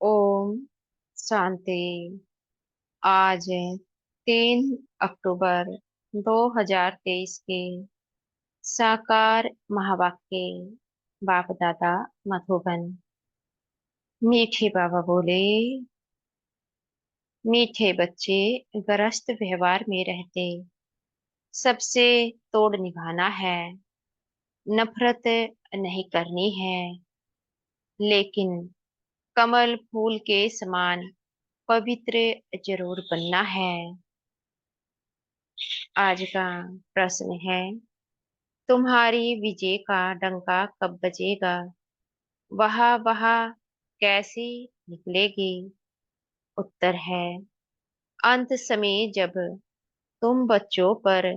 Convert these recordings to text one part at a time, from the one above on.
ओम शांति। आज 3 अक्टूबर 2023 के साकार महावाक्य। बाप दादा मधुबन। मीठे बाबा बोले, मीठे बच्चे गृहस्थ व्यवहार में रहते सबसे तोड़ निभाना है। नफरत नहीं करनी है, लेकिन कमल फूल के समान पवित्र जरूर बनना है। आज का प्रश्न है, तुम्हारी विजय का डंका कब बजेगा? वह कैसी निकलेगी? उत्तर है, अंत समय, जब तुम बच्चों पर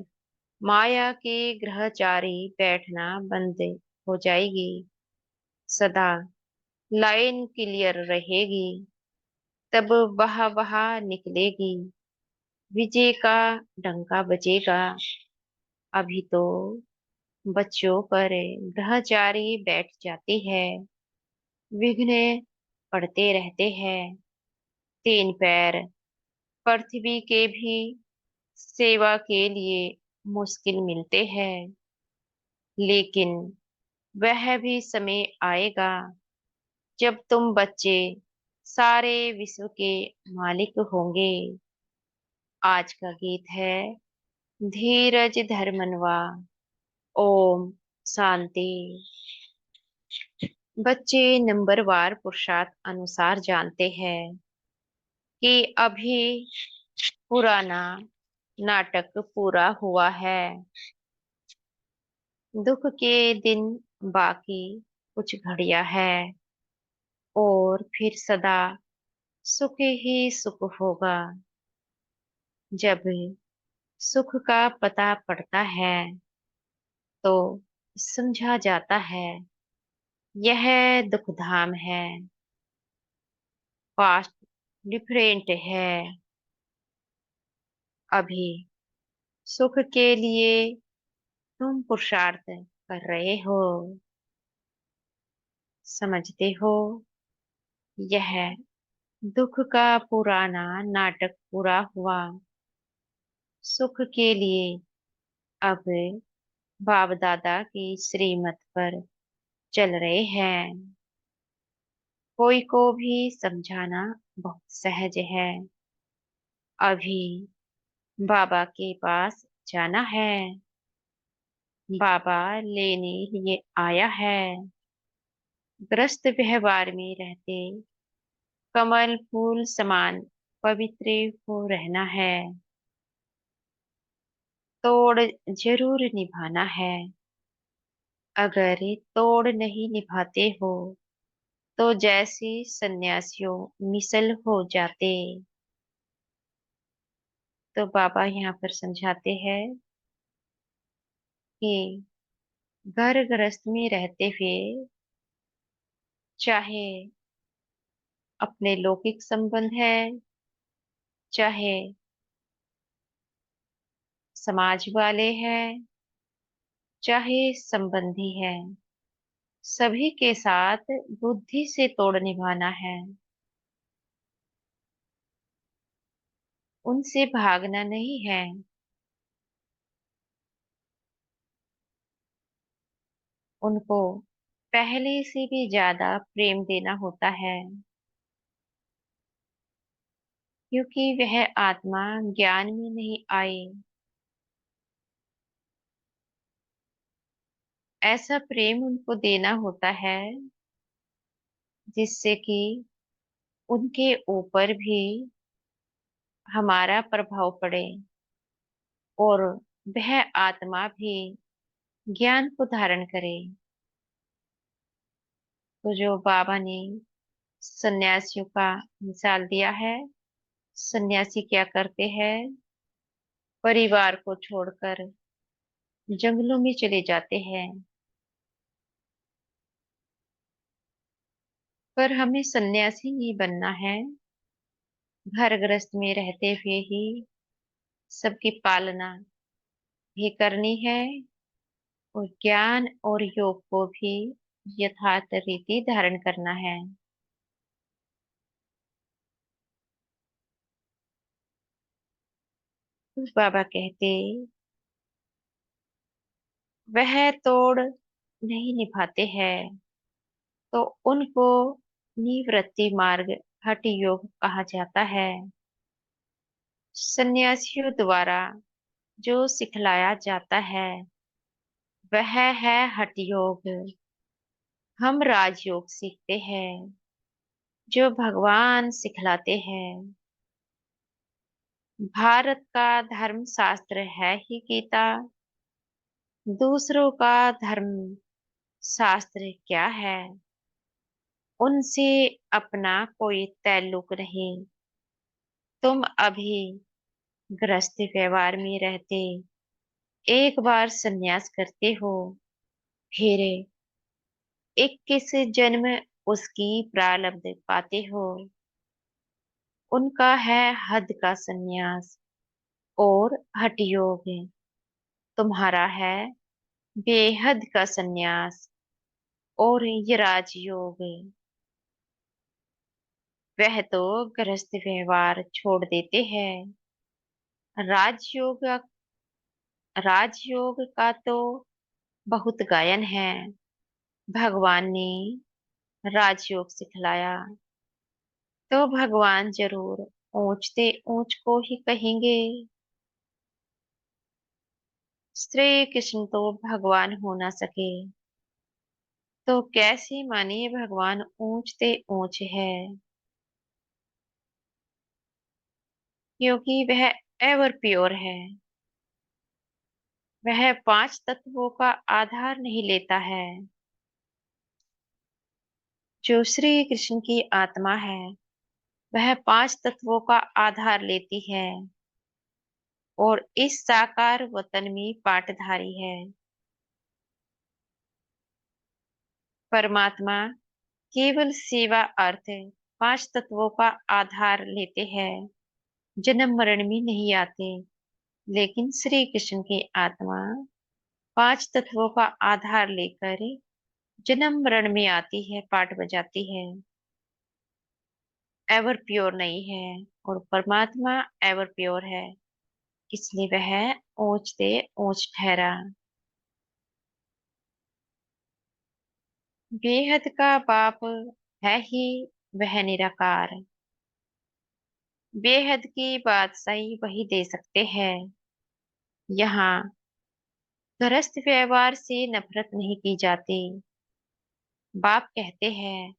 माया के ग्रहचारी बैठना बंद हो जाएगी। सदा लाइन क्लियर रहेगी, तब वह निकलेगी, विजय का डंका बजेगा। अभी तो बच्चों पर ग्रहचारी बैठ जाती है, विघ्न पड़ते रहते हैं। 3 पैर पृथ्वी के भी सेवा के लिए मुश्किल मिलते हैं, लेकिन वह भी समय आएगा जब तुम बच्चे सारे विश्व के मालिक होंगे। आज का गीत है, धीरज धर्मनवा। ओम शांति। बच्चे नंबरवार पुरुषार्थ अनुसार जानते हैं कि अभी पुराना नाटक पूरा हुआ है। दुख के दिन बाकी कुछ घड़ियां है, और फिर सदा सुख ही सुख होगा। जब सुख का पता पड़ता है तो समझा जाता है यह दुख धाम है, पास्ट डिफरेंट है। अभी सुख के लिए तुम पुरुषार्थ कर रहे हो, समझते हो? यह दुख का पुराना नाटक पूरा हुआ। सुख के लिए अब बाप दादा की श्रीमत पर चल रहे हैं। कोई को भी समझाना बहुत सहज है। अभी बाबा के पास जाना है, बाबा लेने लिए आया है। ग्रस्त व्यवहार में रहते कमल फूल समान पवित्र हो रहना है। तोड़ जरूर निभाना है। अगर तोड़ नहीं निभाते हो तो जैसे सन्यासियों मिसल हो जाते। तो बाबा यहाँ पर समझाते हैं कि घर गृहस्थ में रहते हुए, चाहे अपने लौकिक संबंध है, चाहे समाज वाले हैं, चाहे संबंधी है, सभी के साथ बुद्धि से तोड़ निभाना है। उनसे भागना नहीं है। उनको पहले से भी ज्यादा प्रेम देना होता है, क्योंकि वह आत्मा ज्ञान में नहीं आई। ऐसा प्रेम उनको देना होता है जिससे कि उनके ऊपर भी हमारा प्रभाव पड़े, और वह आत्मा भी ज्ञान को धारण करे। तो जो बाबा ने सन्यासियों का मिसाल दिया है, सन्यासी क्या करते हैं? परिवार को छोड़कर जंगलों में चले जाते हैं। पर हमें सन्यासी नहीं बनना है। घर गृहस्थ में रहते हुए ही सबकी पालना भी करनी है, और ज्ञान और योग को भी यथार्थ रीति धारण करना है। बाबा कहते, वह तोड़ नहीं निभाते हैं तो उनको निवृत्ति मार्ग हठ योग कहा जाता है। सन्यासियों द्वारा जो सिखलाया जाता है वह है हठ योग। हम राजयोग सीखते हैं जो भगवान सिखलाते हैं। भारत का धर्म शास्त्र है ही गीता। दूसरों का धर्म शास्त्र क्या है? उनसे अपना कोई ताल्लुक नहीं। तुम अभी गृहस्थ व्यवहार में रहते एक बार संन्यास करते हो, फिर 21 जन्म उसकी प्रारब्ध पाते हो। उनका है हद का संन्यास और हठ योग। तुम्हारा है बेहद का संन्यास और ये राजयोग। वह तो गृहस्थ व्यवहार छोड़ देते हैं। राजयोग राजयोग का तो बहुत गायन है। भगवान ने राजयोग सिखलाया तो भगवान जरूर ऊंचते ऊंच को ही कहेंगे। श्री कृष्ण तो भगवान हो ना सके तो कैसे मानिए भगवान ऊंचते ऊंच है, क्योंकि वह एवर प्योर है। वह पांच तत्वों का आधार नहीं लेता है। जो श्री कृष्ण की आत्मा है वह पांच तत्वों का आधार लेती है और इस साकार वतन में पाटधारी है। परमात्मा केवल सेवा अर्थ पांच तत्वों का आधार लेते हैं, जन्म मरण में नहीं आते। लेकिन श्री कृष्ण की आत्मा पांच तत्वों का आधार लेकर जन्म मरण में आती है, पाठ बजाती है। एवर प्योर नहीं है और परमात्मा एवर प्योर है, इसलिए वह ऊंचते ऊंच ठहरा। बेहद का बाप है ही वह निराकार। बेहद की बादशाही वही दे सकते हैं। यहाँ गृहस्थ व्यवहार से नफरत नहीं की जाती। बाप कहते हैं,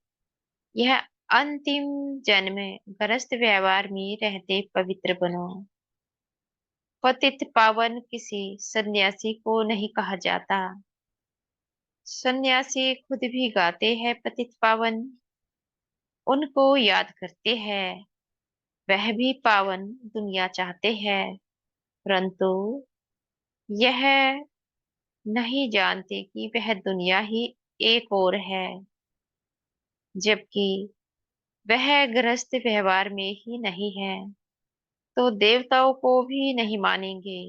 यह अंतिम जन्म गृहस्थ व्यवहार में रहते पवित्र बनो। पतित पावन किसी सन्यासी को नहीं कहा जाता। सन्यासी खुद भी गाते हैं पतित पावन, उनको याद करते हैं। वह भी पावन दुनिया चाहते हैं, परंतु यह नहीं जानते कि वह दुनिया ही एक और है, जबकि वह गृहस्थ व्यवहार में ही नहीं है तो देवताओं को भी नहीं मानेंगे।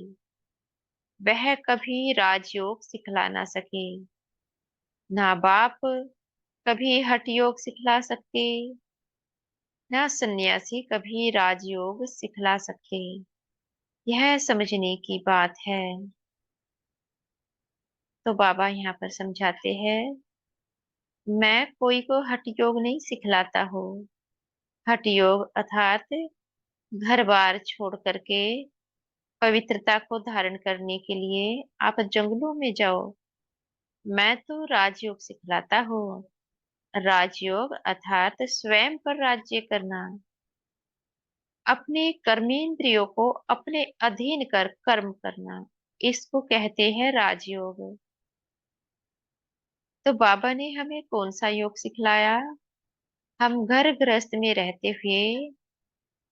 वह कभी राजयोग सिखला ना सके, ना बाप कभी हठ योग सिखला सकते, ना सन्यासी कभी राजयोग सिखला सके। यह समझने की बात है। तो बाबा यहाँ पर समझाते हैं, मैं कोई को हठ योग नहीं सिखलाता हूँ। हठ योग अर्थात घर बार छोड़ करके पवित्रता को धारण करने के लिए आप जंगलों में जाओ। मैं तो राजयोग सिखलाता हूँ। राजयोग अर्थात स्वयं पर राज्य करना, अपने कर्मेंद्रियों को अपने अधीन कर कर्म करना, इसको कहते हैं राजयोग। तो बाबा ने हमें कौन सा योग सिखलाया? हम घर गृहस्थ में रहते हुए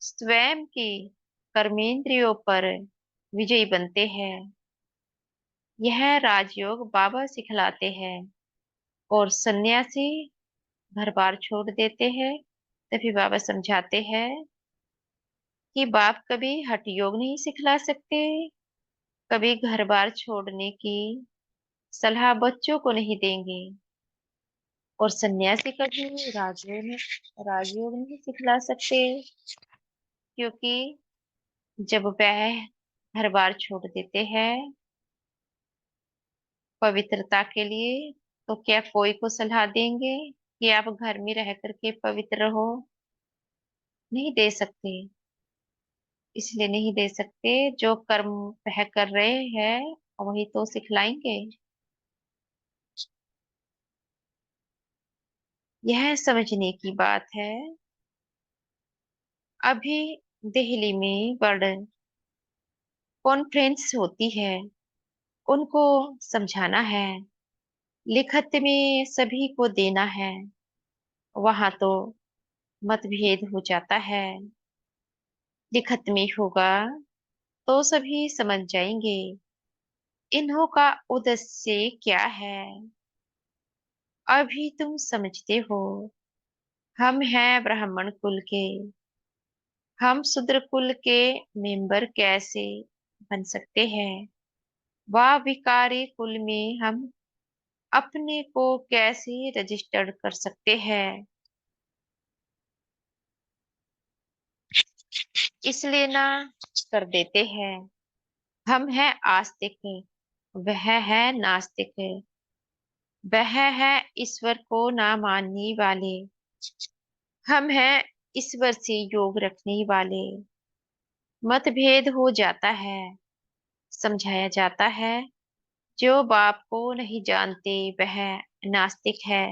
स्वयं की कर्मेंद्रियों पर विजयी बनते हैं। यह राजयोग बाबा सिखलाते हैं। और सन्यासी घर बार छोड़ देते हैं, तभी बाबा समझाते हैं कि बाप कभी हठ योग नहीं सिखला सकते, कभी घर बार छोड़ने की सलाह बच्चों को नहीं देंगे, और सन्यासी कभी राजयोग नहीं सिखला सकते, क्योंकि जब वह हर बार छोड़ देते हैं पवित्रता के लिए, तो क्या कोई को सलाह देंगे कि आप घर में रह करके पवित्र रहो? नहीं दे सकते। इसलिए नहीं दे सकते, जो कर्म वह कर रहे हैं वही तो सिखलाएंगे। यह समझने की बात है। अभी दिल्ली में वर्ल्ड कॉन्फ्रेंस होती है, उनको समझाना है, लिखत में सभी को देना है। वहां तो मतभेद हो जाता है, लिखत में होगा तो सभी समझ जाएंगे इन्हों का उद्देश्य क्या है। अभी तुम समझते हो, हम हैं ब्राह्मण कुल के, हम शूद्र कुल के मेंबर कैसे बन सकते हैं? वह भिखारी कुल में हम अपने को कैसे रजिस्टर्ड कर सकते हैं? इसलिए ना कर देते हैं। हम हैं आस्तिक, वह है नास्तिक, वह है ईश्वर को ना मानने वाले, हम हैं ईश्वर से योग रखने वाले। मतभेद हो जाता है, समझाया जाता है। जो बाप को नहीं जानते वह नास्तिक है,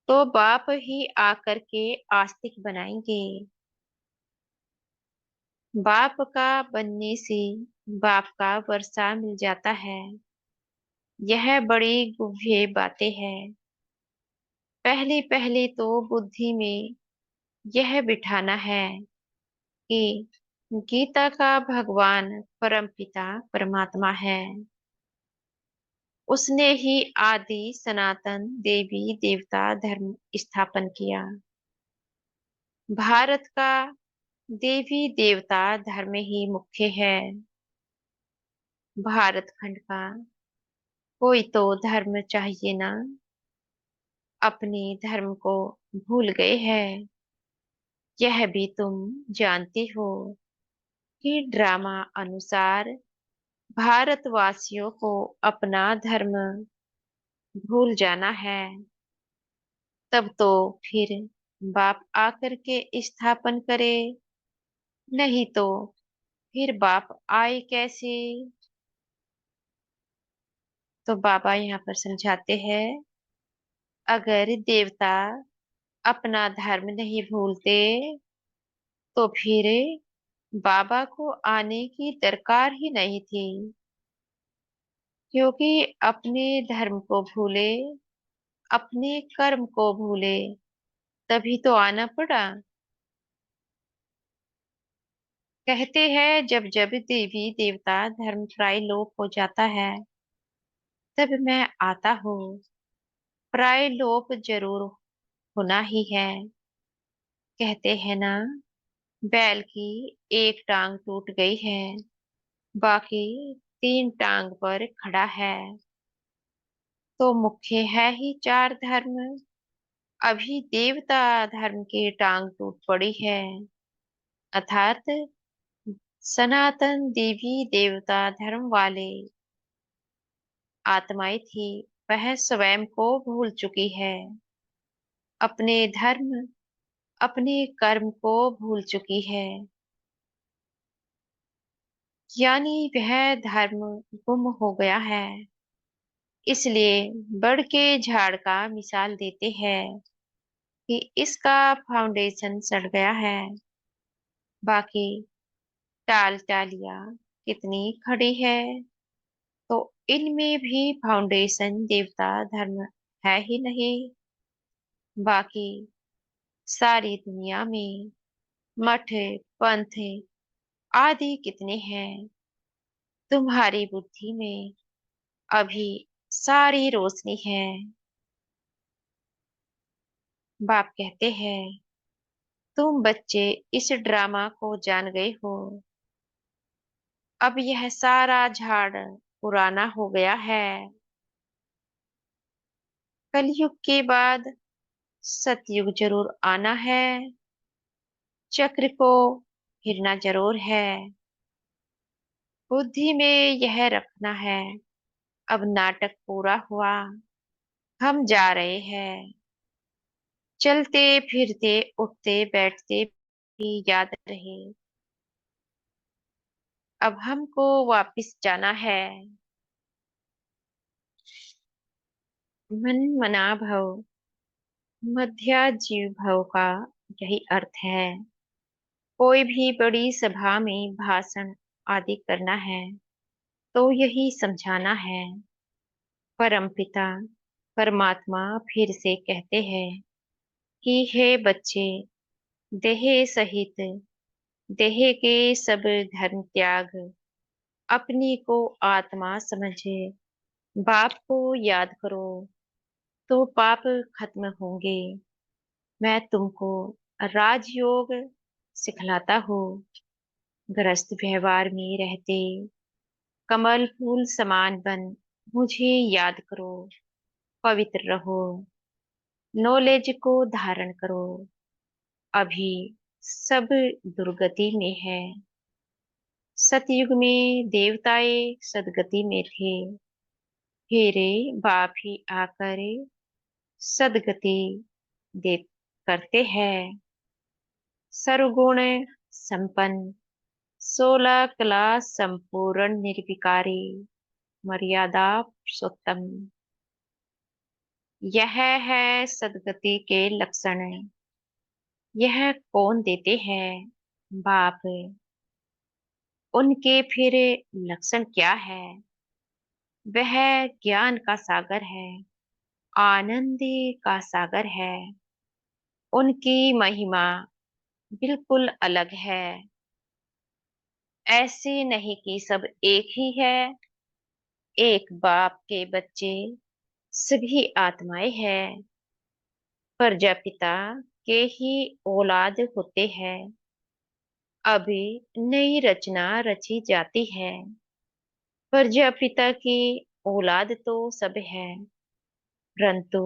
तो बाप ही आकर के आस्तिक बनाएंगे। बाप का बनने से बाप का वर्षा मिल जाता है। यह बड़ी गुह्य बातें हैं। पहले पहले तो बुद्धि में यह बिठाना है कि गीता का भगवान परमपिता परमात्मा है। उसने ही आदि सनातन देवी देवता धर्म स्थापन किया। भारत का देवी देवता धर्म ही मुख्य है। भारत खंड का कोई तो धर्म चाहिए ना। अपने धर्म को भूल गए हैं। यह भी तुम जानती हो कि ड्रामा अनुसार भारतवासियों को अपना धर्म भूल जाना है। तब तो फिर बाप आकर के स्थापन करे, नहीं तो फिर बाप आए कैसे? तो बाबा यहाँ पर समझाते हैं, अगर देवता अपना धर्म नहीं भूलते तो फिर बाबा को आने की दरकार ही नहीं थी। क्योंकि अपने धर्म को भूले, अपने कर्म को भूले, तभी तो आना पड़ा। कहते हैं जब जब देवी देवता धर्म प्राय लोप हो जाता है, तब मैं आता हूँ। प्राय लोप जरूर होना ही है। कहते हैं ना, बैल की एक टांग टूट गई है, बाकी तीन टांग पर खड़ा है। तो मुख्य है ही चार धर्म। अभी देवता धर्म की टांग टूट पड़ी है, अर्थात सनातन देवी देवता धर्म वाले आत्माएं थी, वह स्वयं को भूल चुकी है। अपने धर्म, अपने कर्म को भूल चुकी है। यानी वह धर्म गुम हो गया है। इसलिए बड़ के झाड़ का मिसाल देते हैं कि इसका फाउंडेशन सड़ गया है, बाकी टाल टालियां कितनी खड़ी है। तो इनमें भी फाउंडेशन देवता धर्म है ही नहीं। बाकी सारी दुनिया में मठ, पंथ आदि कितने हैं? तुम्हारी बुद्धि में अभी सारी रोशनी है। बाप कहते हैं, तुम बच्चे इस ड्रामा को जान गए हो। अब यह सारा झाड़ पुराना हो गया है। कलयुग के बाद सतयुग जरूर आना है। चक्र को फिरना जरूर है। बुद्धि में यह रखना है, अब नाटक पूरा हुआ, हम जा रहे हैं। चलते फिरते उठते बैठते भी याद रहे, अब हमको वापिस जाना है। मन मना भव, मध्या जीव भव का यही अर्थ है। कोई भी बड़ी सभा में भाषण आदि करना है तो यही समझाना है। परमपिता परमात्मा फिर से कहते हैं कि हे बच्चे, देह सहित देह के सब धर्म त्याग, अपनी को आत्मा समझे बाप को याद करो तो पाप खत्म होंगे। मैं तुमको राजयोग सिखलाता हूँ। गृहस्थ व्यवहार में रहते कमल फूल समान बन मुझे याद करो, पवित्र रहो, नॉलेज को धारण करो। अभी सब दुर्गति में है। सतयुग में देवताए सदगति में थे, हेरे बाप ही आकर सदगति दे करते हैं। सर्वगुण संपन्न, 16 कला संपूर्ण निर्विकारी, मर्यादा पुरुषोत्तम, यह है सदगति के लक्षण। यह कौन देते हैं? बाप। उनके फिर लक्षण क्या है? वह ज्ञान का सागर है, आनंद का सागर है। उनकी महिमा बिल्कुल अलग है। ऐसे नहीं कि सब एक ही है। एक बाप के बच्चे सभी आत्माएं हैं, प्रजापिता के ही औलाद होते हैं। अभी नई रचना रची जाती है। प्रजापिता की औलाद तो सब है, परंतु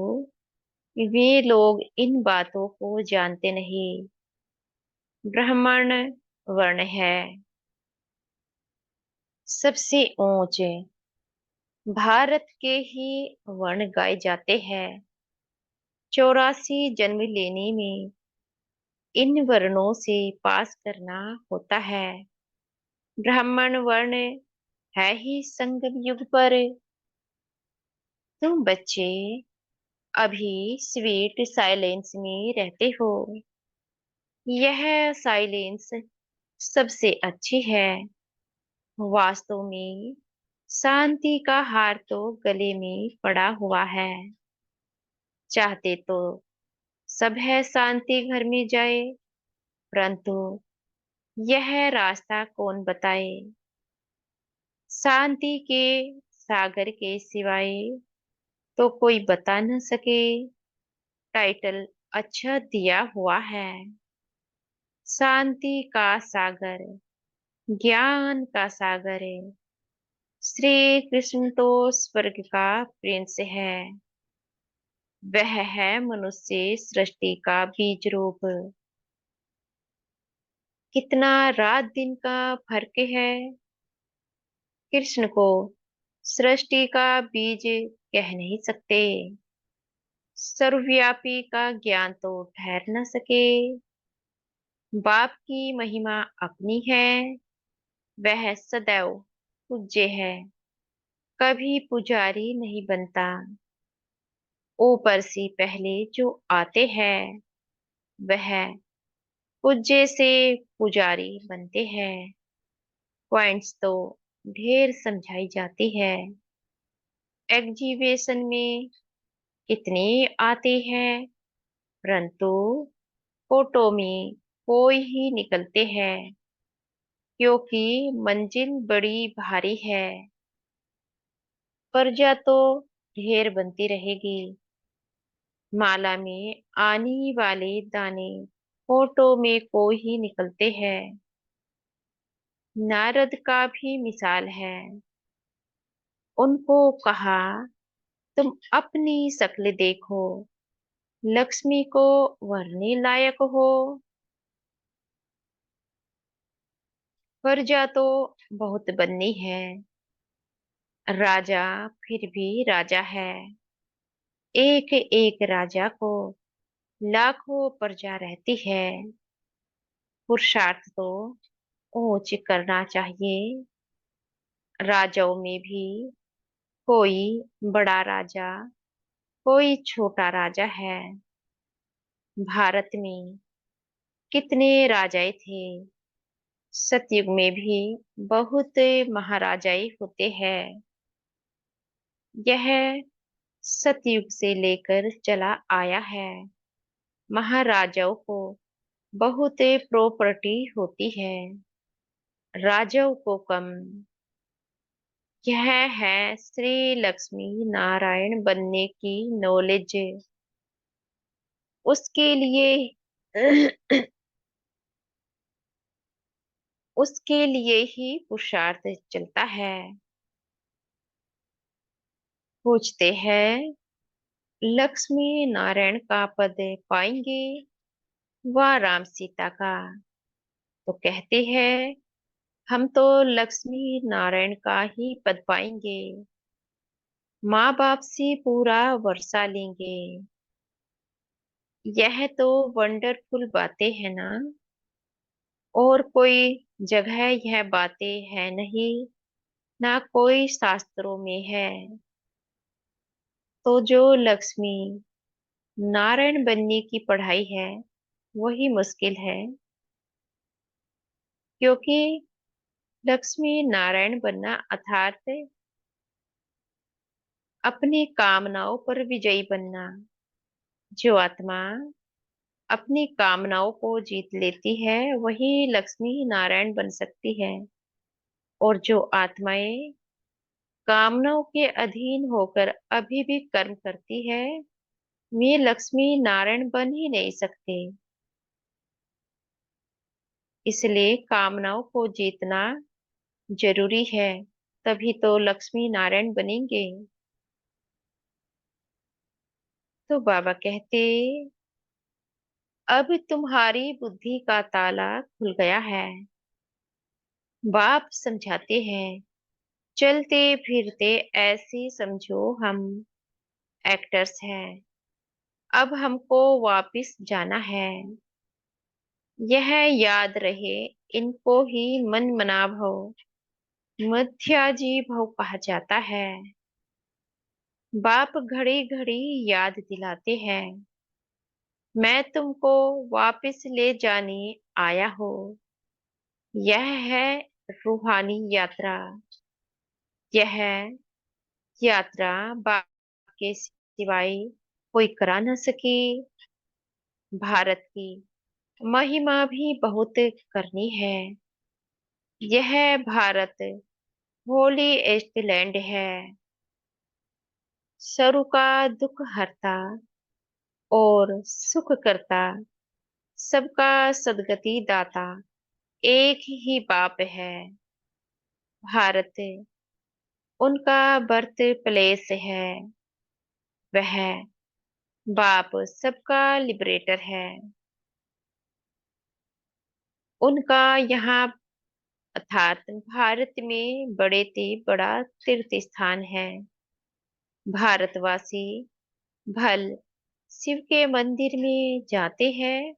वे लोग इन बातों को जानते नहीं। ब्राह्मण वर्ण है सबसे ऊंचे, भारत के ही वर्ण गाए जाते हैं। 84 जन्म लेने में इन वर्णों से पास करना होता है। ब्राह्मण वर्ण है ही संगम युग पर। तुम बच्चे अभी स्वीट साइलेंस में रहते हो। यह साइलेंस सबसे अच्छी है। वास्तव में शांति का हार तो गले में पड़ा हुआ है। चाहते तो सब है शांति घर में जाए, परंतु यह रास्ता कौन बताए? शांति के सागर के सिवाय तो कोई बता न सके। टाइटल अच्छा दिया हुआ है, शांति का सागर, ज्ञान का सागर है। श्री कृष्ण तो स्वर्ग का प्रिंस है। वह है मनुष्य सृष्टि का बीज रूप। कितना रात दिन का फर्क है। कृष्ण को सृष्टि का बीज कह नहीं सकते। सर्वव्यापी का ज्ञान तो ठहर न सके। बाप की महिमा अपनी है, वह सदैव पूज्य है, कभी पुजारी नहीं बनता। ऊपर से पहले जो आते हैं वह पूज्य से पुजारी बनते हैं। पॉइंट्स तो ढेर समझाई जाती है। एग्जीबिशन में कितने आते हैं, परंतु फोटो में कोई ही निकलते हैं, क्योंकि मंजिल बड़ी भारी है। प्रजा तो ढेर बनती रहेगी। माला में आने वाले दाने फोटो में कोई ही निकलते हैं। नारद का भी मिसाल है। उनको कहा, तुम अपनी शक्ल देखो, लक्ष्मी को वरने लायक हो। प्रजा तो बहुत बननी है, राजा फिर भी राजा है। एक एक राजा को लाखों प्रजा रहती है। पुरुषार्थ तो ऊंच करना चाहिए। राजाओं में भी कोई बड़ा राजा, कोई छोटा राजा है। भारत में कितने राजाएं थे। सतयुग में भी बहुत महाराजाएं होते हैं। यह सतयुग से लेकर चला आया है। महाराजाओं को बहुत प्रॉपर्टी होती है, राजाओं को कम। यह है श्री लक्ष्मी नारायण बनने की नॉलेज। उसके लिए उसके लिए ही पुरुषार्थ चलता है। पूछते हैं, लक्ष्मी नारायण का पद पाएंगे व राम सीता का? तो कहते हैं, हम तो लक्ष्मी नारायण का ही पद पाएंगे। माँ बाप से पूरा वर्षा लेंगे। यह तो वंडरफुल बातें है ना। और कोई जगह यह बातें है नहीं, ना कोई शास्त्रों में है। तो जो लक्ष्मी नारायण बनने की पढ़ाई है वही मुश्किल है। क्योंकि लक्ष्मी नारायण बनना अर्थात अपनी कामनाओं पर विजयी बनना। जो आत्मा अपनी कामनाओं को जीत लेती है वही लक्ष्मी नारायण बन सकती है। और जो आत्माएं कामनाओं के अधीन होकर अभी भी कर्म करती है, वे लक्ष्मी नारायण बन ही नहीं सकते। इसलिए कामनाओं को जीतना जरूरी है, तभी तो लक्ष्मी नारायण बनेंगे। तो बाबा कहते, अब तुम्हारी बुद्धि का ताला खुल गया है। बाप समझाते हैं, चलते फिरते ऐसे समझो हम एक्टर्स हैं। अब हमको वापिस जाना है। यह याद रहे, इनको ही मन मना भव, मध्याजी भव कहा जाता है। बाप घड़ी घड़ी याद दिलाते हैं, मैं तुमको वापिस ले जाने आया हूँ। यह है रूहानी यात्रा। यह यात्रा बाप के सिवाय कोई करा न सके। भारत की महिमा भी बहुत करनी है। यह भारत होली एस्टलैंड है। सरू का दुख हरता और सुख करता, सबका सदगति दाता एक ही बाप है। भारत उनका बर्थ प्लेस है। वह बाप सबका लिबरेटर है। उनका यहाँ अर्थात भारत में बड़े से बड़ा तीर्थ स्थान है। भारतवासी भल शिव के मंदिर में जाते हैं,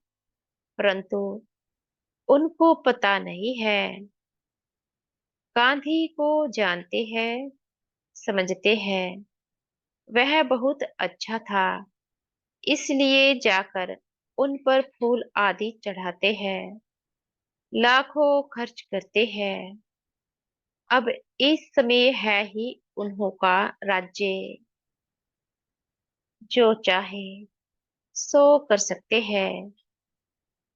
परंतु उनको पता नहीं है। गांधी को जानते हैं, समझते हैं, वह बहुत अच्छा था, इसलिए जाकर उन पर फूल आदि चढ़ाते हैं, लाखों खर्च करते हैं। अब इस समय है ही उन्हों का राज्य। जो चाहे सो कर सकते हैं।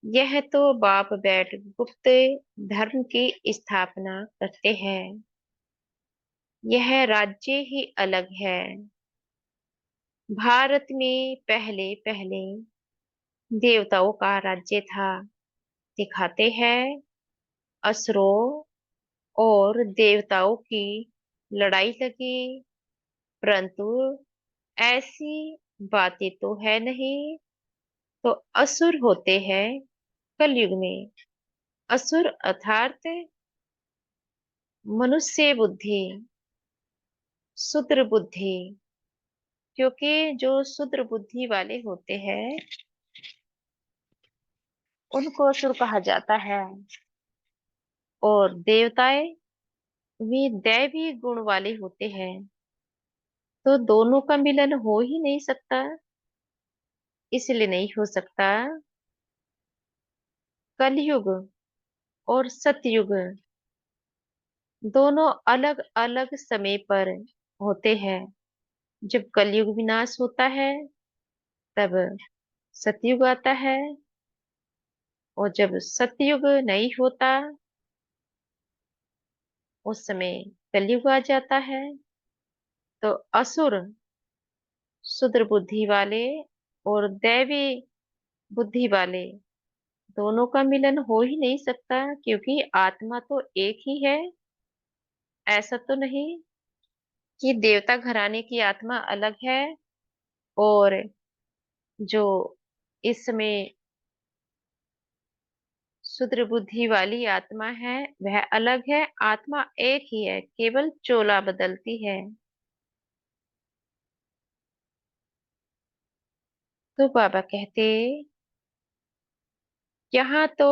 यह तो बाप बैठ गुप्त धर्म की स्थापना करते हैं। यह राज्य ही अलग है। भारत में पहले पहले देवताओं का राज्य था। दिखाते हैं, असुरों और देवताओं की लड़ाई लगी, परंतु ऐसी बातें तो है नहीं। तो असुर होते हैं कलयुग में। असुर अर्थात मनुष्य बुद्धि, क्षुद्र बुद्धि, क्योंकि जो क्षुद्र बुद्धि वाले होते हैं उनको असुर कहा जाता है। और देवताएं वे दैवी गुण वाले होते हैं। तो दोनों का मिलन हो ही नहीं सकता। इसलिए नहीं हो सकता। कलयुग और सतयुग दोनों अलग अलग समय पर होते हैं। जब कलयुग विनाश होता है तब सतयुग आता है, और जब सतयुग नहीं होता उस समय कलयुग आ जाता है। तो असुर क्षुद्र बुद्धि वाले और दैवी बुद्धि वाले दोनों का मिलन हो ही नहीं सकता, क्योंकि आत्मा तो एक ही है। ऐसा तो नहीं कि देवता घराने की आत्मा अलग है और जो इस समय क्षुद्र बुद्धि वाली आत्मा है वह अलग है। आत्मा एक ही है, केवल चोला बदलती है। तो बाबा कहते, यहाँ तो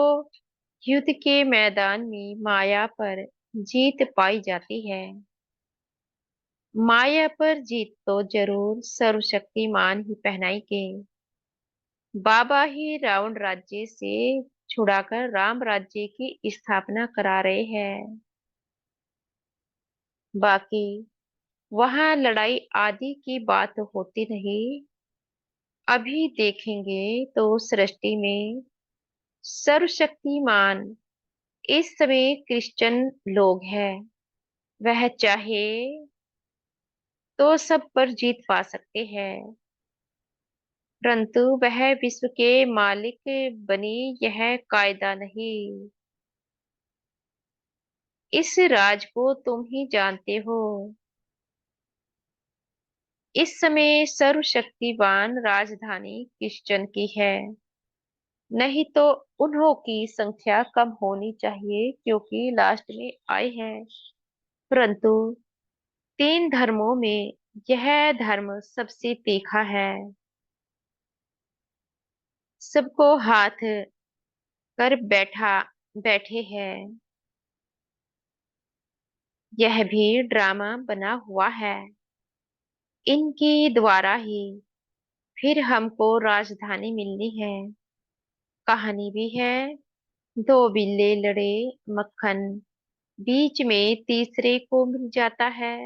युद्ध के मैदान में माया पर जीत पाई जाती है। माया पर जीत तो जरूर सर्वशक्तिमान ही पहनाएंगे। बाबा ही रावण राज्य से छुड़ाकर राम राज्य की स्थापना करा रहे हैं। बाकी वहां लड़ाई आदि की बात होती नहीं। अभी देखेंगे तो सृष्टि में सर्वशक्तिमान इस समय क्रिश्चियन लोग हैं। वह चाहे तो सब पर जीत पा सकते हैं, परंतु वह विश्व के मालिक बने यह कायदा नहीं। इस राज को तुम ही जानते हो। इस समय सर्वशक्तिवान राजधानी क्रिश्चियन की है। नहीं तो उन्हों की संख्या कम होनी चाहिए, क्योंकि लास्ट में आए हैं। परंतु तीन धर्मों में यह धर्म सबसे तीखा है। सबको हाथ कर बैठे हैं। यह भी ड्रामा बना हुआ है। इनके द्वारा ही फिर हमको राजधानी मिलनी है। कहानी भी है, दो बिल्ले लड़े, मक्खन बीच में तीसरे को मिल जाता है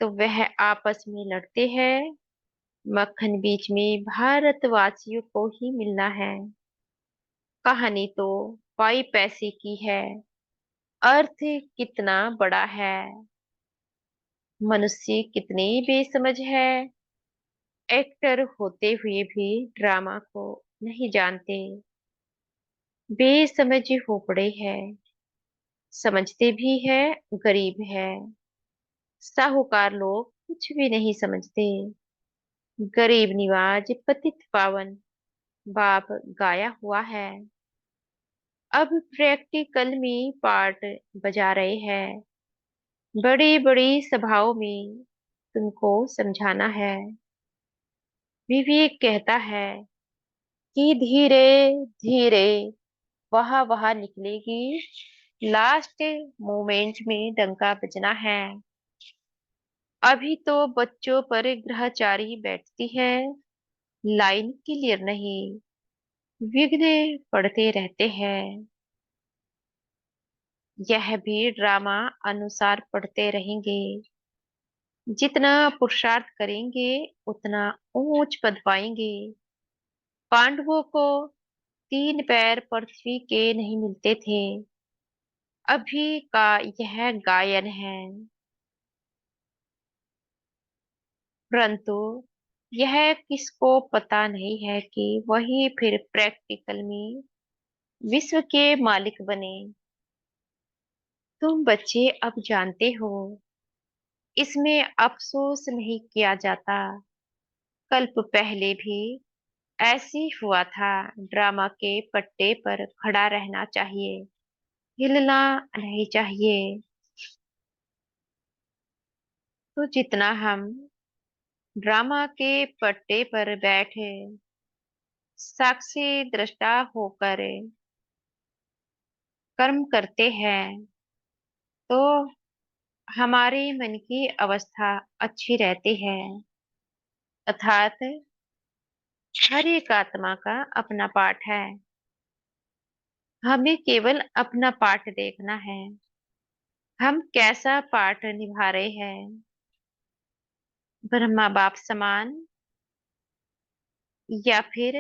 तो वह आपस में लड़ते हैं। मक्खन बीच में भारतवासियों को ही मिलना है। कहानी तो पाई पैसे की है, अर्थ कितना बड़ा है। मनुष्य कितने बेसमझ है। एक्टर होते हुए भी ड्रामा को नहीं जानते। बेसमझ हो पड़े हैं। समझते भी है, गरीब है। साहूकार लोग कुछ भी नहीं समझते। गरीब निवाज पतित पावन बाप गाया हुआ है। अब प्रैक्टिकल में पार्ट बजा रहे हैं। बड़ी बड़ी सभाओं में तुमको समझाना है। विवेक कहता है कि धीरे धीरे वहां वहां निकलेगी। लास्ट मोमेंट में डंका बजना है। अभी तो बच्चों पर ग्रहचारी बैठती है। लाइन क्लियर नहीं, विघ्न पड़ते रहते हैं। यह भी ड्रामा अनुसार पढ़ते रहेंगे। जितना पुरुषार्थ करेंगे उतना ऊंच पद पाएंगे। पांडवों को तीन पैर पृथ्वी के नहीं मिलते थे। अभी का यह गायन है। परंतु यह किसको पता नहीं है कि वही फिर प्रैक्टिकल में विश्व के मालिक बने। तुम बच्चे अब जानते हो, इसमें अफसोस नहीं किया जाता। कल्प पहले भी ऐसी हुआ था। ड्रामा के पट्टे पर खड़ा रहना चाहिए, हिलना नहीं चाहिए। तो जितना हम ड्रामा के पट्टे पर बैठे साक्षी दृष्टा होकर कर्म करते हैं तो हमारे मन की अवस्था अच्छी रहती है। अर्थात हर एक आत्मा का अपना पाठ है। हमें केवल अपना पाठ देखना है। हम कैसा पाठ निभा रहे हैं, ब्रह्मा बाप समान, या फिर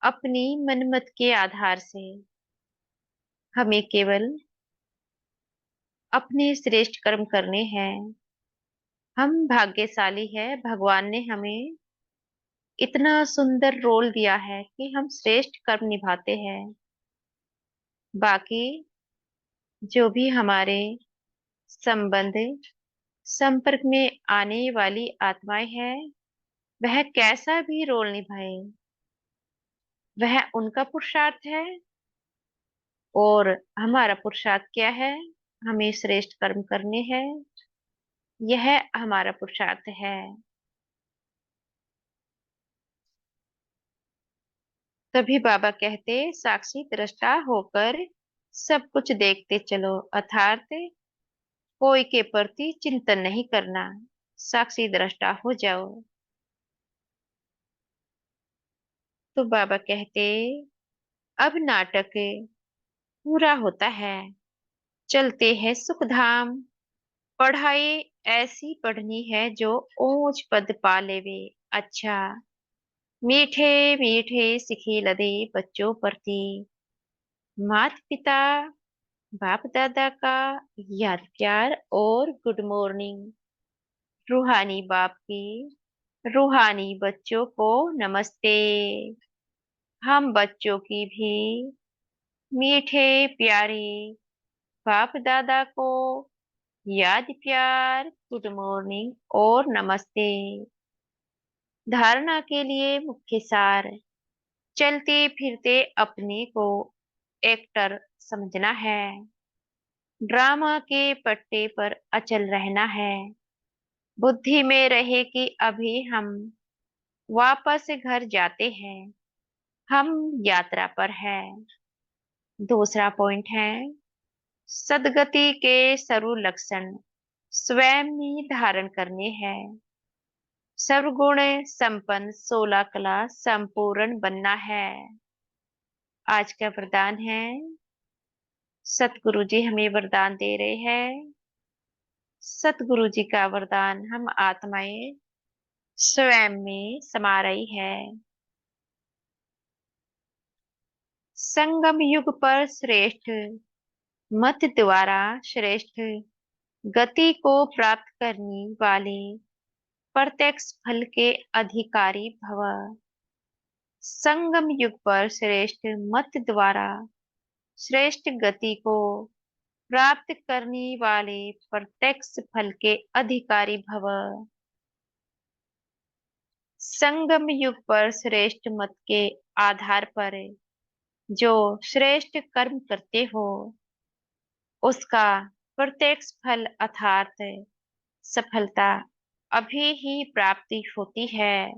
अपनी मनमत के आधार से। हमें केवल अपने श्रेष्ठ कर्म करने हैं। हम भाग्यशाली है, भगवान ने हमें इतना सुंदर रोल दिया है कि हम श्रेष्ठ कर्म निभाते हैं। बाकी जो भी हमारे संबंध संपर्क में आने वाली आत्माएं हैं, वह कैसा भी रोल निभाए, वह उनका पुरुषार्थ है। और हमारा पुरुषार्थ क्या है? हमें श्रेष्ठ कर्म करने हैं, यह हमारा पुरुषार्थ है। तभी बाबा कहते, साक्षी दृष्टा होकर सब कुछ देखते चलो। अर्थात कोई के प्रति चिंतन नहीं करना, साक्षी दृष्टा हो जाओ। तो बाबा कहते, अब नाटक पूरा होता है, चलते हैं सुख धाम। पढ़ाई ऐसी पढ़नी है जो ऊंच पद पा लेवे। अच्छा, मीठे मीठे सिखे लदे बच्चों प्रति, माता पिता बाप दादा का याद प्यार और गुड मॉर्निंग। रूहानी बाप की रूहानी बच्चों को नमस्ते। हम बच्चों की भी मीठे प्यारे बाप दादा को याद प्यार, गुड मॉर्निंग और नमस्ते। धारणा के लिए मुख्य सार, चलते फिरते अपने को एक्टर समझना है। ड्रामा के पट्टे पर अचल रहना है। बुद्धि में रहे कि अभी हम वापस घर जाते हैं, हम यात्रा पर है। दूसरा पॉइंट है, सदगति के सर्व लक्षण स्वयं ही धारण करने हैं। सर्वगुण संपन्न 16 कला संपूर्ण बनना है। आज का वरदान है, सतगुरु जी हमें वरदान दे रहे हैं। सतगुरु जी का वरदान हम आत्माएं स्वयं में समा रही है। संगम युग पर श्रेष्ठ मत द्वारा श्रेष्ठ गति को प्राप्त करने वाले प्रत्यक्ष फल के अधिकारी भव। संगम युग पर श्रेष्ठ मत द्वारा श्रेष्ठ गति को प्राप्त करने वाले प्रत्यक्ष फल के अधिकारी भव। संगम युग पर श्रेष्ठ मत के आधार पर जो श्रेष्ठ कर्म करते हो, उसका प्रत्यक्ष फल अर्थात सफलता अभी ही प्राप्ति होती है।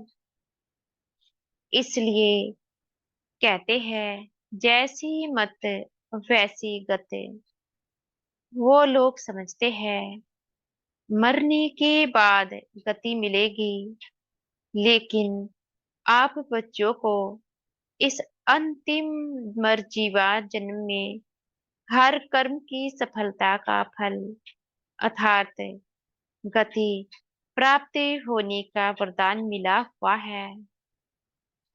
इसलिए कहते हैं, जैसी मत वैसी गति। वो लोग समझते हैं मरने के बाद गति मिलेगी, लेकिन आप बच्चों को इस अंतिम मरजीवा जन्म में हर कर्म की सफलता का फल अर्थात गति प्राप्त होने का वरदान मिला हुआ है।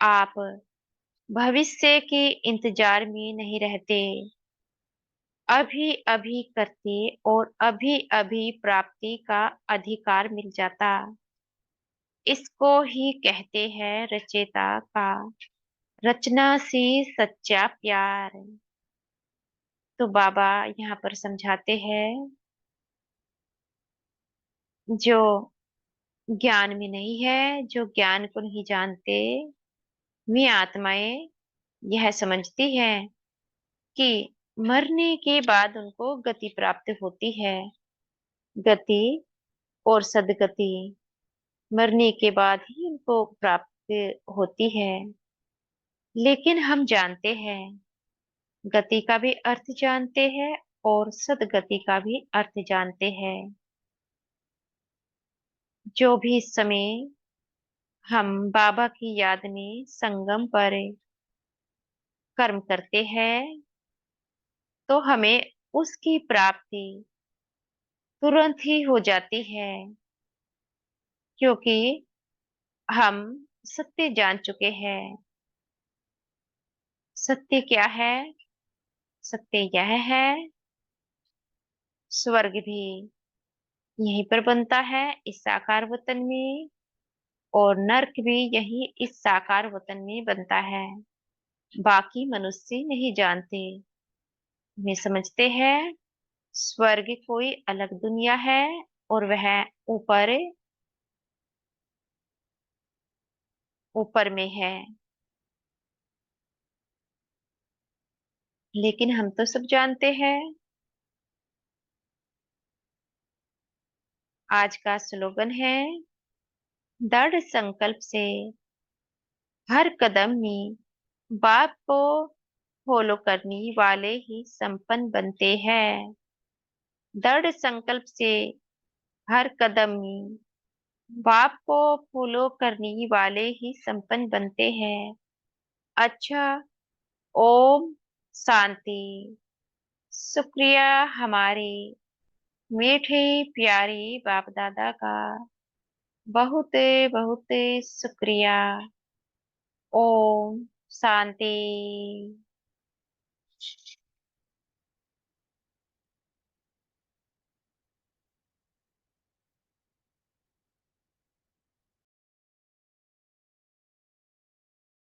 आप भविष्य के इंतजार में नहीं रहते, अभी अभी करते और अभी अभी प्राप्ति का अधिकार मिल जाता। इसको ही कहते हैं रचेता का रचना से सच्चा प्यार। तो बाबा यहाँ पर समझाते हैं, जो ज्ञान में नहीं है, जो ज्ञान को नहीं जानते, वे आत्माएं यह समझती हैं कि मरने के बाद उनको गति प्राप्त होती है। गति और सदगति मरने के बाद ही उनको प्राप्त होती है। लेकिन हम जानते हैं, गति का भी अर्थ जानते हैं और सदगति का भी अर्थ जानते हैं। जो भी समय हम बाबा की याद में संगम पर कर्म करते हैं, तो हमें उसकी प्राप्ति तुरंत ही हो जाती है, क्योंकि हम सत्य जान चुके हैं। सत्य क्या है? सत्य यह है, स्वर्ग भी यहीं पर बनता है, इस साकार वतन में, और नर्क भी यही इस साकार वतन में बनता है। बाकी मनुष्य नहीं जानते। वे समझते हैं स्वर्ग कोई अलग दुनिया है और वह ऊपर ऊपर में है। लेकिन हम तो सब जानते हैं। आज का स्लोगन है, दृढ़ संकल्प से हर कदम में बाप को फॉलो करने वाले ही संपन्न बनते हैं। दृढ़ संकल्प से हर कदम में बाप को फॉलो करने वाले ही संपन्न बनते हैं। अच्छा, ओम शांति। शुक्रिया हमारे मीठे प्यारे बाप दादा का, बहुत बहुत शुक्रिया। ओम शांति।